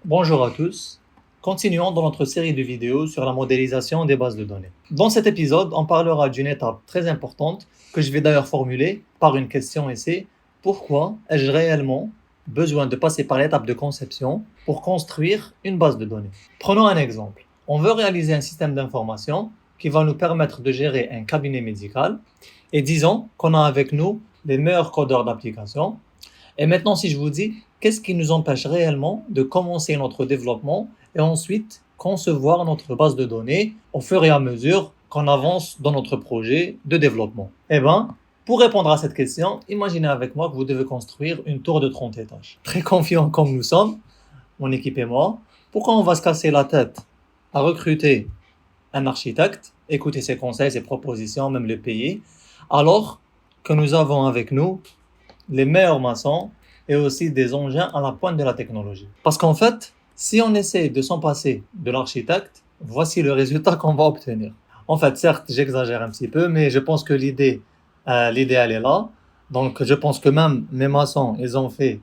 Bonjour à tous. Continuons dans notre série de vidéos sur la modélisation des bases de données. Dans cet épisode, on parlera d'une étape très importante que je vais d'ailleurs formuler par une question et c'est pourquoi ai-je réellement besoin de passer par l'étape de conception pour construire une base de données? Prenons un exemple. On veut réaliser un système d'information qui va nous permettre de gérer un cabinet médical et disons qu'on a avec nous les meilleurs codeurs d'application. Et maintenant, si je vous dis, qu'est-ce qui nous empêche réellement de commencer notre développement et ensuite concevoir notre base de données au fur et à mesure qu'on avance dans notre projet de développement? Eh bien, pour répondre à cette question, imaginez avec moi que vous devez construire une tour de 30 étages. Très confiant comme nous sommes, mon équipe et moi, pourquoi on va se casser la tête à recruter un architecte, écouter ses conseils, ses propositions, même le payer, alors que nous avons avec nous les meilleurs maçons et aussi des engins à la pointe de la technologie. Parce qu'en fait, si on essaie de s'en passer de l'architecte, voici le résultat qu'on va obtenir. En fait, certes, j'exagère un petit peu, mais je pense que l'idée, elle est là. Donc, je pense que même mes maçons, ils ont fait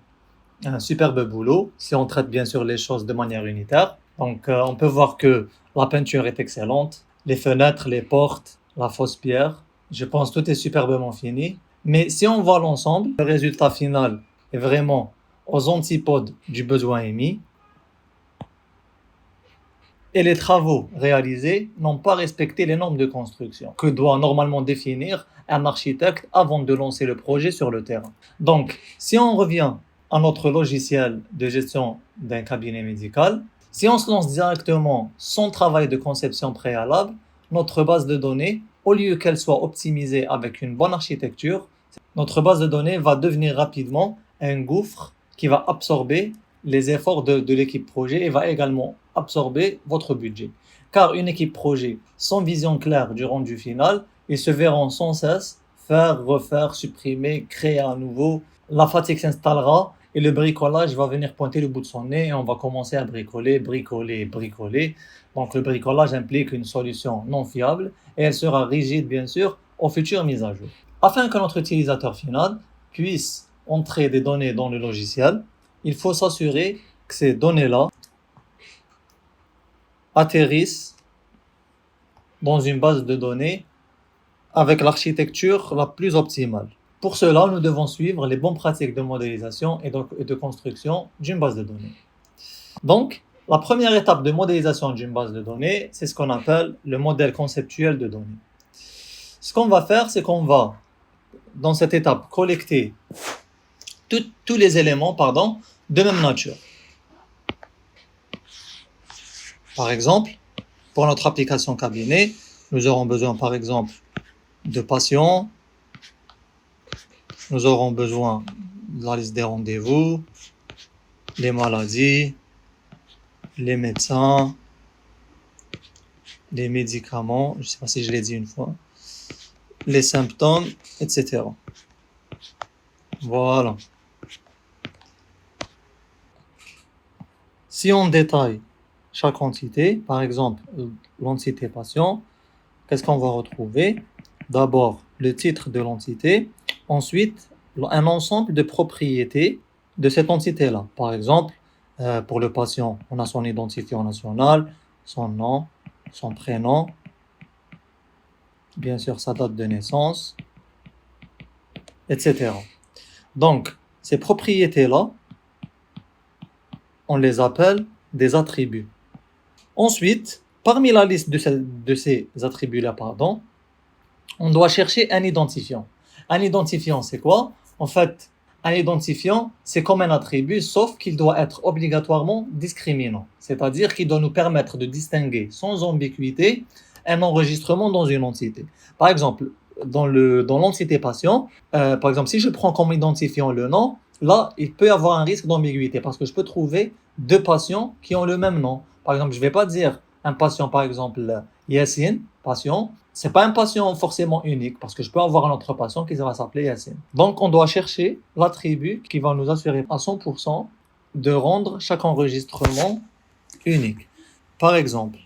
un superbe boulot, si on traite bien sûr les choses de manière unitaire. Donc, on peut voir que la peinture est excellente, les fenêtres, les portes, la fausse pierre. Je pense que tout est superbement fini. Mais si on voit l'ensemble, le résultat final est vraiment aux antipodes du besoin émis. Et les travaux réalisés n'ont pas respecté les normes de construction que doit normalement définir un architecte avant de lancer le projet sur le terrain. Donc, si on revient à notre logiciel de gestion d'un cabinet médical, si on se lance directement sans travail de conception préalable, notre base de données, au lieu qu'elle soit optimisée avec une bonne architecture, notre base de données va devenir rapidement un gouffre qui va absorber les efforts de l'équipe projet et va également absorber votre budget. Car une équipe projet sans vision claire du rendu final, ils se verront sans cesse faire, refaire, supprimer, créer à nouveau. La fatigue s'installera et le bricolage va venir pointer le bout de son nez et on va commencer à bricoler, bricoler, bricoler. Donc le bricolage implique une solution non fiable et elle sera rigide bien sûr aux futures mises à jour. Afin que notre utilisateur final puisse entrer des données dans le logiciel, il faut s'assurer que ces données-là atterrissent dans une base de données avec l'architecture la plus optimale. Pour cela, nous devons suivre les bonnes pratiques de modélisation et de construction d'une base de données. Donc, la première étape de modélisation d'une base de données, c'est ce qu'on appelle le modèle conceptuel de données. Ce qu'on va faire, c'est qu'on va, dans cette étape, collecter tous les éléments de même nature. Par exemple, pour notre application cabinet, nous aurons besoin, par exemple, de patients, nous aurons besoin de la liste des rendez-vous, les maladies, les médecins, les médicaments, je ne sais pas si je l'ai dit une fois, les symptômes, etc. Voilà. Si on détaille chaque entité, par exemple l'entité patient, qu'est-ce qu'on va retrouver? D'abord le titre de l'entité, ensuite un ensemble de propriétés de cette entité-là. Par exemple, pour le patient, on a son identifiant national, son nom, son prénom, bien sûr sa date de naissance, etc. Donc, ces propriétés-là, on les appelle des attributs. Ensuite, parmi la liste de ces attributs-là, on doit chercher un identifiant. Un identifiant, c'est quoi? En fait, un identifiant, c'est comme un attribut, sauf qu'il doit être obligatoirement discriminant. C'est-à-dire qu'il doit nous permettre de distinguer sans ambiguïté un enregistrement dans une entité. Par exemple, dans l'entité patient, par exemple, si je prends comme identifiant le nom, là, il peut y avoir un risque d'ambiguïté parce que je peux trouver deux patients qui ont le même nom. Par exemple, je ne vais pas dire un patient, par exemple, Yassine, patient. Ce n'est pas un patient forcément unique parce que je peux avoir un autre patient qui va s'appeler Yassine. Donc, on doit chercher l'attribut qui va nous assurer à 100% de rendre chaque enregistrement unique. Par exemple,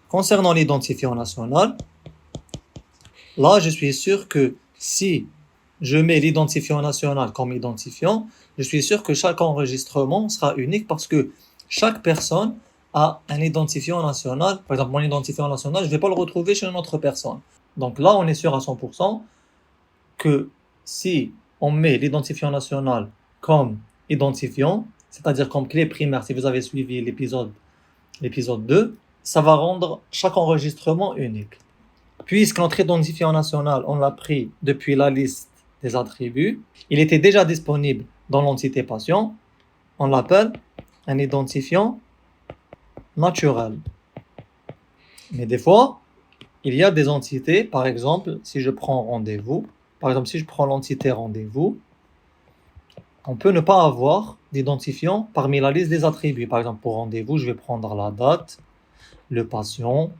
concernant l'identifiant national, là, je suis sûr que si je mets l'identifiant national comme identifiant, je suis sûr que chaque enregistrement sera unique parce que chaque personne a un identifiant national. Par exemple, mon identifiant national, je ne vais pas le retrouver chez une autre personne. Donc là, on est sûr à 100% que si on met l'identifiant national comme identifiant, c'est-à-dire comme clé primaire, si vous avez suivi l'épisode 2, ça va rendre chaque enregistrement unique. Puisque notre identifiant national, on l'a pris depuis la liste des attributs, il était déjà disponible dans l'entité patient, on l'appelle un identifiant naturel. Mais des fois, il y a des entités, par exemple, si je prends rendez-vous, par exemple, si je prends l'entité rendez-vous, on peut ne pas avoir d'identifiant parmi la liste des attributs. Par exemple, pour rendez-vous, je vais prendre la date, le patient,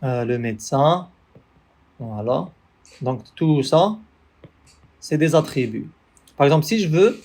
le médecin, voilà. Donc, tout ça, c'est des attributs. Par exemple, si je veux,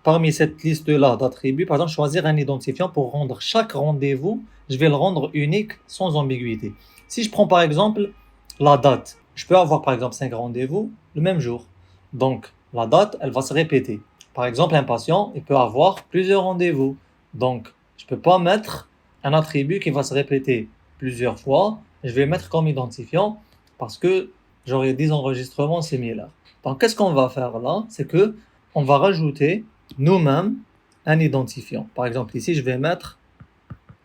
parmi cette liste-là d'attributs, par exemple, choisir un identifiant pour rendre chaque rendez-vous, je vais le rendre unique sans ambiguïté. Si je prends par exemple la date, je peux avoir par exemple 5 rendez-vous le même jour. Donc, la date, elle va se répéter. Par exemple, un patient, il peut avoir plusieurs rendez-vous. Donc, je ne peux pas mettre un attribut qui va se répéter plusieurs fois. Je vais le mettre comme identifiant parce que j'aurai 10 enregistrements similaires. Donc, qu'est-ce qu'on va faire là? C'est que on va rajouter nous-mêmes un identifiant. Par exemple, ici, je vais mettre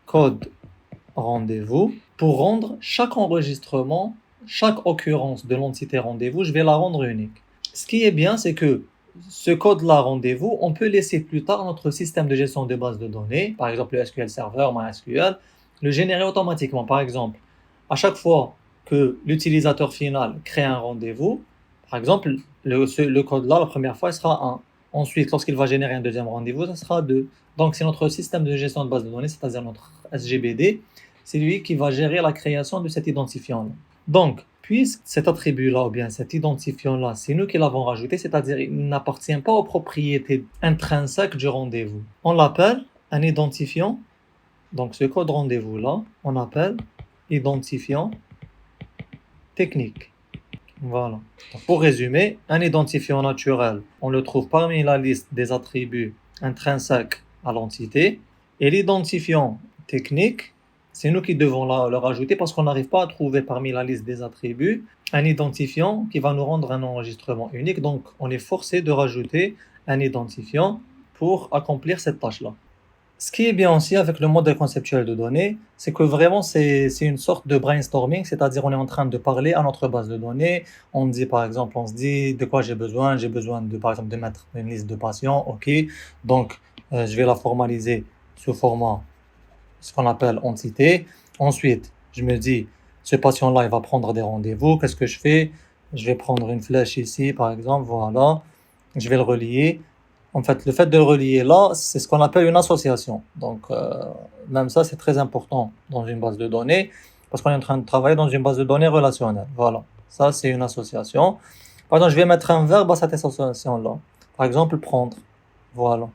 code rendez-vous pour rendre chaque enregistrement, chaque occurrence de l'entité rendez-vous, je vais la rendre unique. Ce qui est bien, c'est que ce code-là rendez-vous, on peut laisser plus tard notre système de gestion de base de données, par exemple le SQL Server, MySQL, le générer automatiquement. Par exemple, à chaque fois que l'utilisateur final crée un rendez-vous, par exemple, le code-là, la première fois, il sera 1. Ensuite, lorsqu'il va générer un deuxième rendez-vous, ça sera 2. Donc, c'est notre système de gestion de base de données, c'est-à-dire notre SGBD, c'est lui qui va gérer la création de cet identifiant-là. Donc, puisque cet attribut-là ou bien cet identifiant-là, c'est nous qui l'avons rajouté, c'est-à-dire il n'appartient pas aux propriétés intrinsèques du rendez-vous. On l'appelle un identifiant. Donc, ce code rendez-vous-là, on appelle identifiant technique. Voilà. Donc, pour résumer, un identifiant naturel, on le trouve parmi la liste des attributs intrinsèques à l'entité. Et l'identifiant technique, c'est nous qui devons le rajouter parce qu'on n'arrive pas à trouver parmi la liste des attributs un identifiant qui va nous rendre un enregistrement unique. Donc, on est forcé de rajouter un identifiant pour accomplir cette tâche-là. Ce qui est bien aussi avec le modèle conceptuel de données, c'est que vraiment c'est une sorte de brainstorming, c'est-à-dire on est en train de parler à notre base de données. On dit par exemple, on se dit de quoi j'ai besoin de par exemple de mettre une liste de patients, ok. Donc je vais la formaliser sous format ce qu'on appelle entité. Ensuite, je me dis ce patient-là il va prendre des rendez-vous. Qu'est-ce que je fais? Je vais prendre une flèche ici par exemple, voilà. Je vais le relier. En fait, le fait de le relier là, c'est ce qu'on appelle une association. Donc, même ça, c'est très important dans une base de données, parce qu'on est en train de travailler dans une base de données relationnelle. Voilà, ça, c'est une association. Par exemple, je vais mettre un verbe à cette association-là. Par exemple, prendre. Voilà.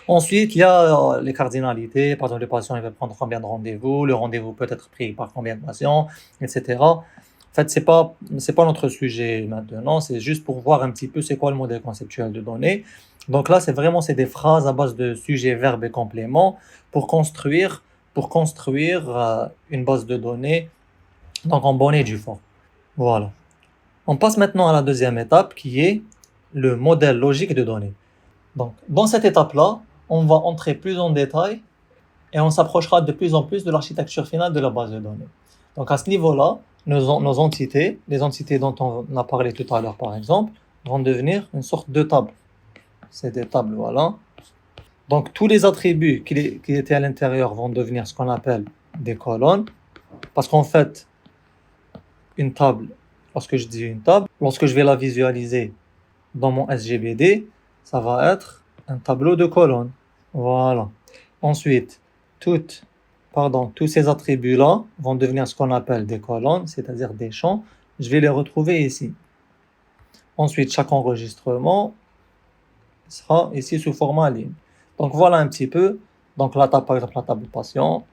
Ensuite, il y a les cardinalités. Par exemple, le patient, il va prendre combien de rendez-vous, le rendez-vous peut être pris par combien de patients, etc. En fait, c'est pas notre sujet maintenant, c'est juste pour voir un petit peu c'est quoi le modèle conceptuel de données. Donc là, c'est des phrases à base de sujet, verbe et complément pour construire une base de données, donc en bonne et due forme. Voilà. On passe maintenant à la deuxième étape qui est le modèle logique de données. Donc, dans cette étape-là, on va entrer plus en détail et on s'approchera de plus en plus de l'architecture finale de la base de données. Donc, à ce niveau-là, nos entités, les entités dont on a parlé tout à l'heure par exemple, vont devenir une sorte de table. C'est des tables, voilà. Donc, tous les attributs qui étaient à l'intérieur vont devenir ce qu'on appelle des colonnes. Parce qu'en fait, une table, lorsque je dis une table, lorsque je vais la visualiser dans mon SGBD, ça va être un tableau de colonnes. Voilà. Ensuite, tous ces attributs-là vont devenir ce qu'on appelle des colonnes, c'est-à-dire des champs. Je vais les retrouver ici. Ensuite, chaque enregistrement sera ici sous format ligne. Donc voilà un petit peu. Donc la table, par exemple, la table patient.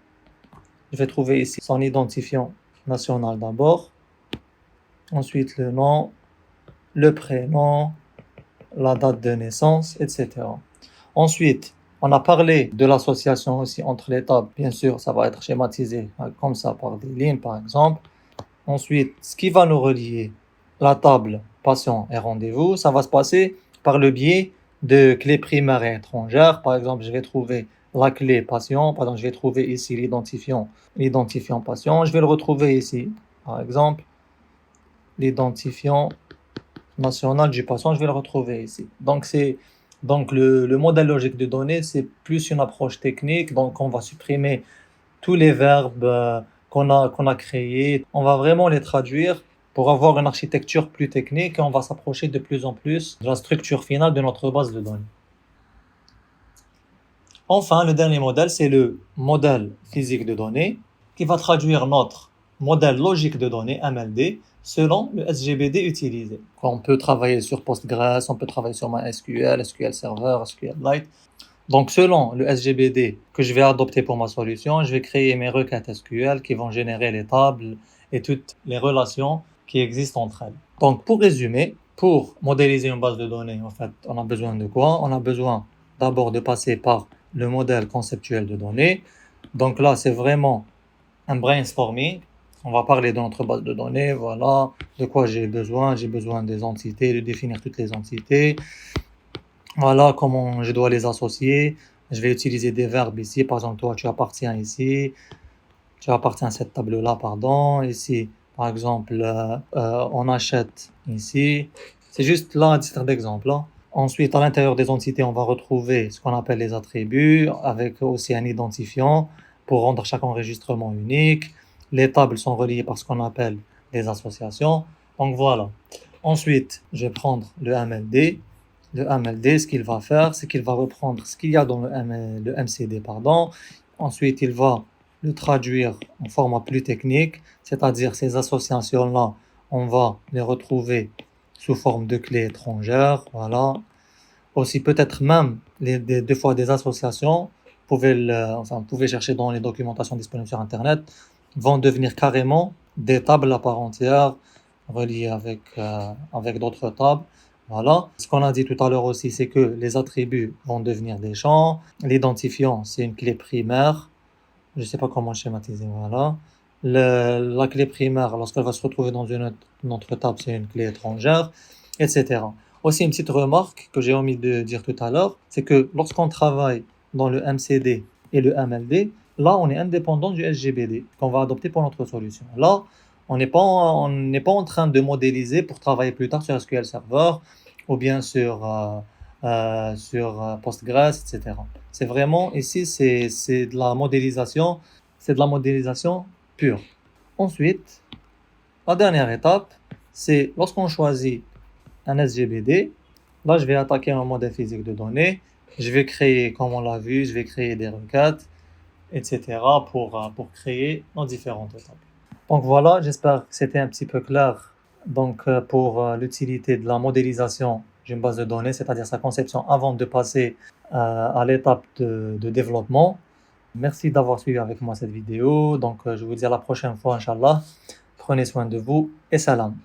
Je vais trouver ici son identifiant national d'abord. Ensuite, le nom, le prénom, la date de naissance, etc. Ensuite, On a parlé de l'association aussi entre les tables. Bien sûr, ça va être schématisé comme ça par des lignes, par exemple. Ensuite, ce qui va nous relier, la table patient et rendez-vous, ça va se passer par le biais de clés primaires et étrangères. Par exemple, je vais trouver la clé patient. Par exemple, je vais trouver ici l'identifiant patient. Je vais le retrouver ici. Par exemple, l'identifiant national du patient, je vais le retrouver ici. Donc le modèle logique de données, c'est plus une approche technique. Donc, on va supprimer tous les verbes qu'on a créés. On va vraiment les traduire pour avoir une architecture plus technique et on va s'approcher de plus en plus de la structure finale de notre base de données. Enfin, le dernier modèle, c'est le modèle physique de données qui va traduire notre modèle logique de données, MLD, selon le SGBD utilisé. On peut travailler sur Postgres, on peut travailler sur MySQL, SQL Server, SQLite. Donc, selon le SGBD que je vais adopter pour ma solution, je vais créer mes requêtes SQL qui vont générer les tables et toutes les relations qui existent entre elles. Donc, pour résumer, pour modéliser une base de données, en fait, on a besoin de quoi? On a besoin d'abord de passer par le modèle conceptuel de données. Donc là, c'est vraiment un brainstorming. On va parler de notre base de données, voilà, de quoi j'ai besoin. J'ai besoin des entités, de définir toutes les entités. Voilà comment je dois les associer. Je vais utiliser des verbes ici. Par exemple, toi, tu appartiens ici. Tu appartiens à cette table-là, pardon. Ici, par exemple, on achète ici. C'est juste là un titre d'exemple, hein. Ensuite, à l'intérieur des entités, on va retrouver ce qu'on appelle les attributs, avec aussi un identifiant pour rendre chaque enregistrement unique. Les tables sont reliées par ce qu'on appelle les associations. Donc voilà. Ensuite, je vais prendre le MLD. Le MLD, ce qu'il va faire, c'est qu'il va reprendre ce qu'il y a dans le MCD, pardon. Ensuite, il va le traduire en format plus technique, c'est-à-dire ces associations-là, on va les retrouver sous forme de clés étrangères, voilà. Aussi, peut-être même des fois des associations, vous pouvez chercher dans les documentations disponibles sur Internet, vont devenir carrément des tables à part entière, reliées avec d'autres tables. Voilà. Ce qu'on a dit tout à l'heure aussi, c'est que les attributs vont devenir des champs. L'identifiant, c'est une clé primaire. Je ne sais pas comment schématiser, voilà. La clé primaire, lorsqu'elle va se retrouver dans une autre table, c'est une clé étrangère, etc. Aussi, une petite remarque que j'ai omis de dire tout à l'heure, c'est que lorsqu'on travaille dans le MCD et le MLD, là, on est indépendant du SGBD qu'on va adopter pour notre solution. Là, on n'est pas en train de modéliser pour travailler plus tard sur SQL Server ou bien sur Postgres, etc. C'est vraiment, ici, c'est de la modélisation pure. Ensuite, la dernière étape, c'est lorsqu'on choisit un SGBD, là, je vais attaquer un modèle physique de données, je vais créer, comme on l'a vu, je vais créer des requêtes, etc. pour créer nos différentes étapes. Donc voilà, j'espère que c'était un petit peu clair pour l'utilité de la modélisation d'une base de données, c'est-à-dire sa conception avant de passer à l'étape de développement. Merci d'avoir suivi avec moi cette vidéo. Donc je vous dis à la prochaine fois, Inch'Allah. Prenez soin de vous et salam.